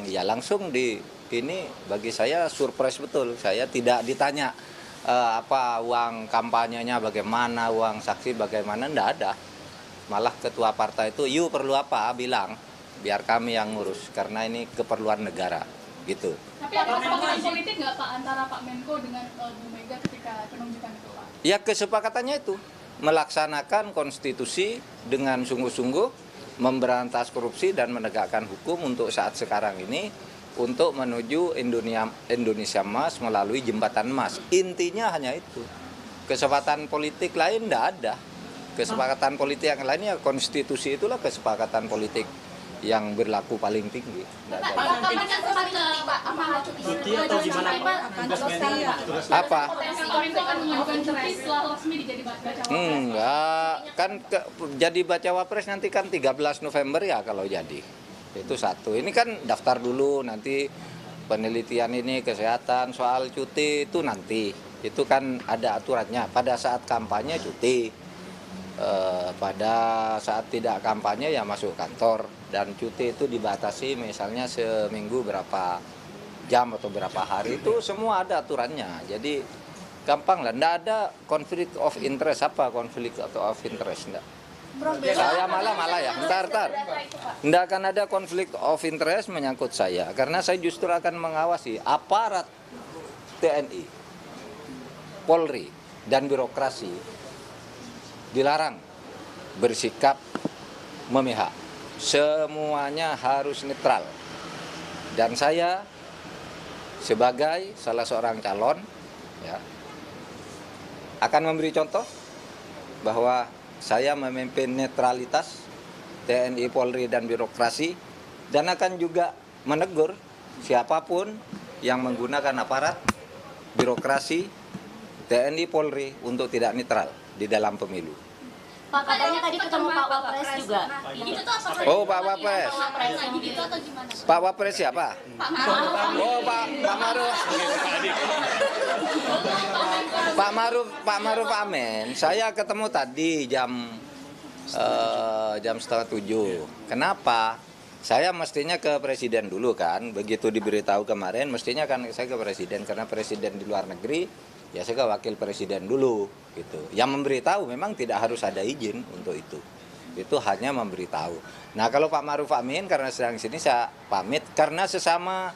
Ya langsung di ini bagi saya surprise betul. Saya tidak ditanya apa uang kampanyenya bagaimana, uang saksi bagaimana, enggak ada. Malah ketua partai itu, "You perlu apa?" bilang, "Biar kami yang ngurus karena ini keperluan negara." Gitu. Tapi ada kesepakatan politik nggak Pak antara Pak Menko dengan Bu Mega ketika penunjukan itu Pak? Ya kesepakatannya itu melaksanakan konstitusi dengan sungguh-sungguh, memberantas korupsi dan menegakkan hukum untuk saat sekarang ini untuk menuju Indonesia Emas melalui jembatan emas. Intinya hanya itu. Kesepakatan politik lain tidak ada. Kesepakatan politik yang lainnya konstitusi itulah kesepakatan politik yang berlaku paling tinggi. Apa? Enggak, kan jadi bacawa pres nanti kan 13 November ya kalau jadi. Itu satu. Ini kan daftar dulu nanti penelitian ini kesehatan soal cuti itu nanti. Itu kan ada aturannya. Pada saat kampanye cuti. Pada saat tidak kampanye ya masuk kantor, dan cuti itu dibatasi misalnya seminggu berapa jam atau berapa hari, itu semua ada aturannya. Jadi gampang lah, enggak ada konflik of interest. Apa konflik of interest? Enggak. Saya malah ya, entar. Enggak akan ada konflik of interest menyangkut saya, karena saya justru akan mengawasi aparat TNI, Polri, dan birokrasi dilarang bersikap memihak. Semuanya harus netral. Dan saya sebagai salah seorang calon ya, akan memberi contoh bahwa saya memimpin netralitas TNI, Polri, dan birokrasi, dan akan juga menegur siapapun yang menggunakan aparat birokrasi TNI, Polri untuk tidak netral di dalam pemilu. Pak, katanya tadi ketemu Pak Wapres juga. Oh, Pak Wapres. Pak Wapres siapa? Oh, Pak Maruf. Pak Maruf Amin. Saya ketemu tadi jam 6:30. Kenapa? Saya mestinya ke presiden dulu kan. Begitu diberitahu kemarin, mestinya kan saya ke presiden karena presiden di luar negeri. Ya saya ke wakil presiden dulu gitu. Yang memberitahu memang tidak harus ada izin untuk itu. Itu hanya memberitahu. Nah, kalau Pak Maruf Amin karena sedang sini saya pamit karena sesama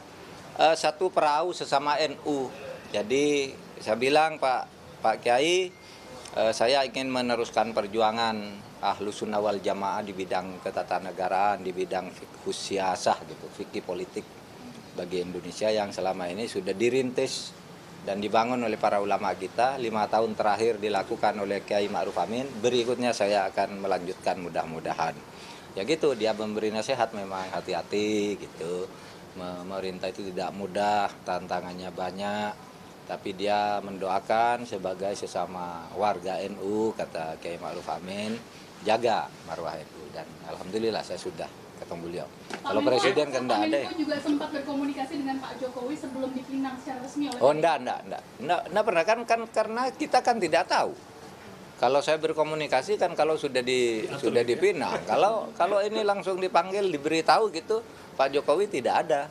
satu perahu sesama NU. Jadi saya bilang Pak Kiai, saya ingin meneruskan perjuangan Ahlus Sunnah wal Jamaah di bidang ketatanegaraan, di bidang fikih siasah gitu, fikih politik bagi Indonesia yang selama ini sudah dirintis dan dibangun oleh para ulama kita. 5 tahun terakhir dilakukan oleh Kiai Ma'ruf Amin. Berikutnya saya akan melanjutkan mudah-mudahan. Ya gitu, dia memberi nasihat memang hati-hati gitu. Memerintah itu tidak mudah, tantangannya banyak. Tapi dia mendoakan sebagai sesama warga NU, kata Kiai Ma'ruf Amin, jaga marwah NU. Dan alhamdulillah saya sudah ketemu beliau. Kalau presiden kan enggak ada ya. Pak Menko juga sempat berkomunikasi dengan Pak Jokowi sebelum dipinang secara resmi oleh enggak pernah kan karena kita kan tidak tahu. Kalau saya berkomunikasi kan kalau sudah dipinang. Kalau ini langsung dipanggil diberitahu gitu, Pak Jokowi tidak ada.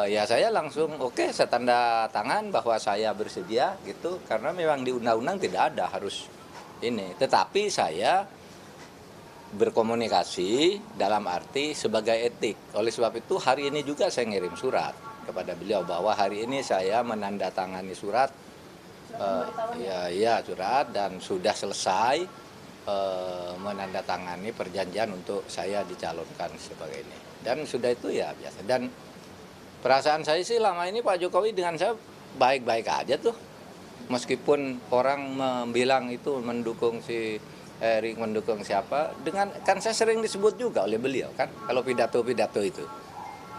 Ya saya langsung oke, saya tanda tangan bahwa saya bersedia gitu, karena memang di undang-undang tidak ada harus ini. Tetapi saya berkomunikasi dalam arti sebagai etik. Oleh sebab itu hari ini juga saya ngirim surat kepada beliau bahwa hari ini saya menandatangani surat, surat, dan sudah selesai menandatangani perjanjian untuk saya dicalonkan sebagai ini. Dan sudah itu ya biasa. Dan perasaan saya sih lama ini Pak Jokowi dengan saya baik-baik aja tuh. Meskipun orang bilang itu mendukung si Erik, mendukung siapa, kan saya sering disebut juga oleh beliau kan, kalau pidato-pidato itu.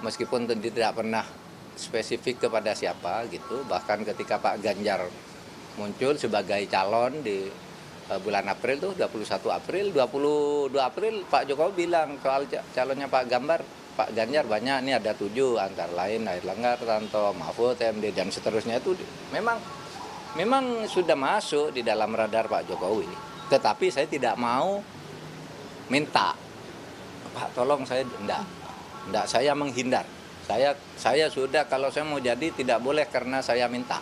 Meskipun tidak pernah spesifik kepada siapa gitu, bahkan ketika Pak Ganjar muncul sebagai calon di bulan April tuh, 21 April, 22 April Pak Jokowi bilang soal calonnya Pak Ganjar banyak, ini ada 7 antara lain Airlangga Hartarto, Mahfud MD, dan seterusnya. Itu memang sudah masuk di dalam radar Pak Jokowi. Tetapi saya tidak mau minta, Pak tolong saya, enggak, saya menghindar. Saya sudah, kalau saya mau jadi tidak boleh karena saya minta.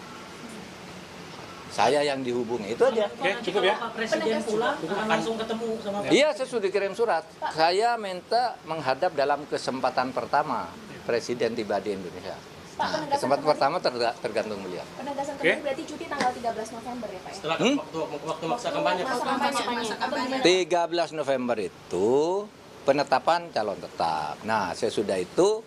Saya yang dihubungi, itu aja. Oke, cukup ya. Pak Presiden pulang langsung ketemu sama Pak. Iya, saya sudah kirim surat. Saya minta menghadap dalam kesempatan pertama Presiden tiba di Indonesia. Nah, kesempatan pertama tergantung beliau. Penegasan Oke. kembali berarti cuti tanggal 13 November ya Pak ya? Setelah waktu masa kampanye Pak. Masa kampanye. 13 November itu penetapan calon tetap. Nah, sesudah itu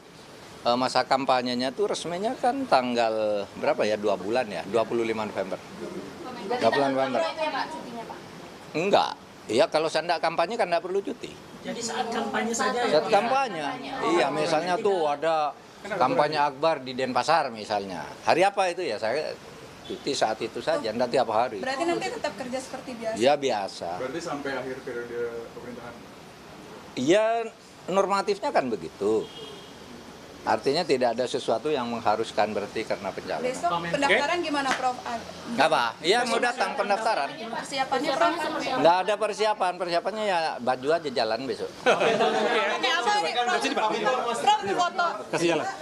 masa kampanyenya tuh resminya kan tanggal berapa ya? 2 bulan ya, 25 November. 20 November. Itu ya Pak cutinya Pak? Enggak. Iya, kalau saya enggak kampanye kan enggak perlu cuti. Jadi saat kampanye saja ya Saat Pak? kampanye. Iya, misalnya tuh ada kampanye akbar di Denpasar misalnya. Hari apa itu ya? Saya cuti saat itu saja, enggak tiap hari. Berarti nanti tetap kerja seperti biasa. Ya biasa. Berarti sampai akhir periode pemerintahan. Iya, normatifnya kan begitu. Artinya tidak ada sesuatu yang mengharuskan berarti karena pencalonan. Besok pendaftaran gimana Prof? Apa? Iya, mau datang pendaftaran. Persiapannya Prof? Nggak ada persiapan. Persiapannya ya baju aja jalan besok. Ini apa nih Prof? Prof foto. Kasih jalan.